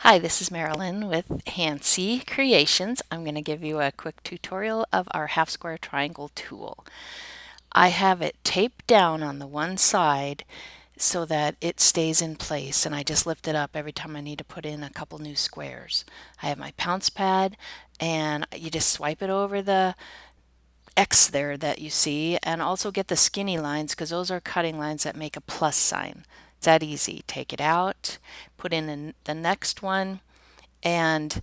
Hi, this is Marilyn with Hancy Creations. I'm going to give you a quick tutorial of our half square triangle tool. I have it taped down on the one side so that it stays in place, and I just lift it up every time I need to put in a couple new squares. I have my pounce pad, and you just swipe it over the X there that you see, and also get the skinny lines because those are cutting lines that make a plus sign. It's that easy. Take it out, put in the next one, and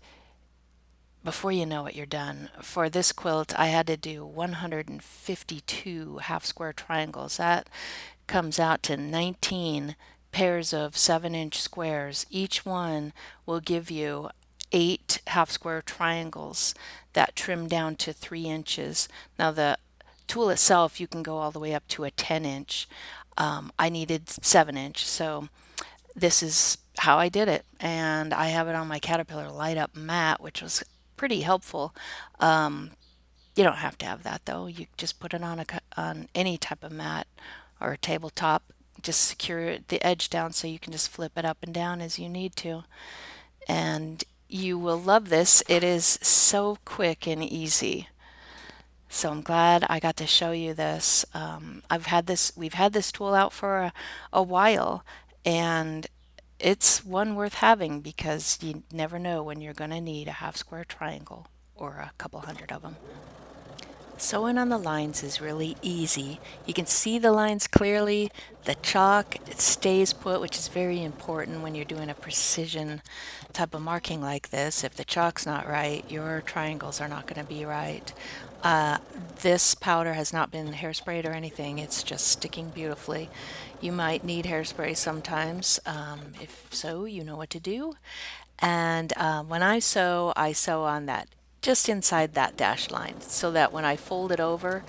before you know it, you're done. For this quilt, I had to do 152 half square triangles. That comes out to 19 pairs of 7-inch squares. Each one will give you 8 half square triangles that trim down to 3 inches. Now, the tool itself, you can go all the way up to a 10-inch. I needed 7-inch, so this is how I did it. And I have it on my Caterpillar light up mat, which was pretty helpful. You don't have to have that though. You just put it on on any type of mat or a tabletop. Just secure the edge down so you can just flip it up and down as you need to. And you will love this. It is so quick and easy. So I'm glad I got to show you this. We've had this tool out for a while, and it's one worth having because you never know when you're going to need a half square triangle or a couple hundred of them. Sewing on the lines is really easy. You can see the lines clearly. The chalk, it stays put, which is very important when you're doing a precision type of marking like this. If the chalk's not right, your triangles are not going to be right. This powder has not been hairsprayed or anything. It's just sticking beautifully. You might need hairspray sometimes. If so, you know what to do. And when I sew on that just inside that dashed line so that when I fold it over,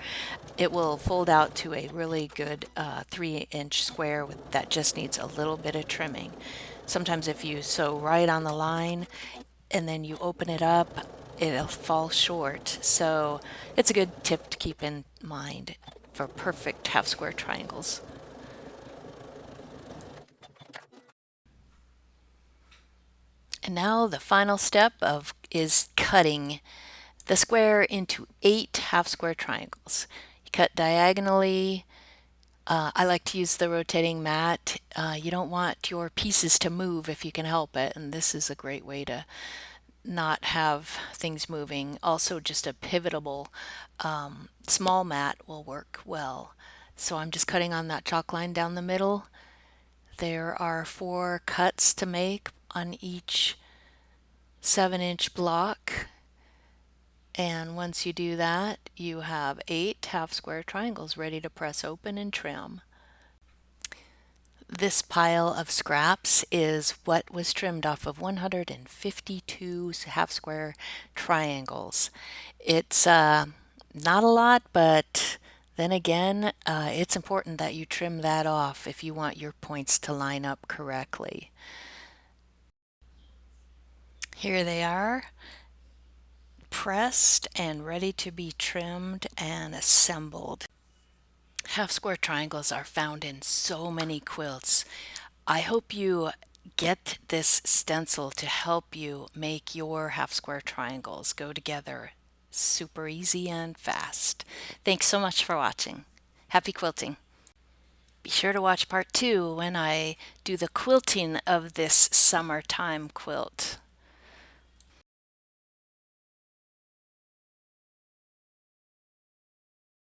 it will fold out to a really good 3-inch square that just needs a little bit of trimming. Sometimes if you sew right on the line and then you open it up, it'll fall short. So it's a good tip to keep in mind for perfect half square triangles. And now the final step is cutting the square into 8 half square triangles. You cut diagonally. I like to use the rotating mat. You don't want your pieces to move if you can help it, and this is a great way to not have things moving. Also, just a pivotable small mat will work well. So I'm just cutting on that chalk line down the middle. There are 4 cuts to make on each 7-inch block. And once you do that, you have 8 half square triangles ready to press open and trim. This pile of scraps is what was trimmed off of 152 half square triangles. It's not a lot, but then again, it's important that you trim that off if you want your points to line up correctly. Here they are, pressed and ready to be trimmed and assembled. Half square triangles are found in so many quilts. I hope you get this stencil to help you make your half square triangles go together super easy and fast. Thanks so much for watching. Happy quilting. Be sure to watch part 2 when I do the quilting of this summertime quilt.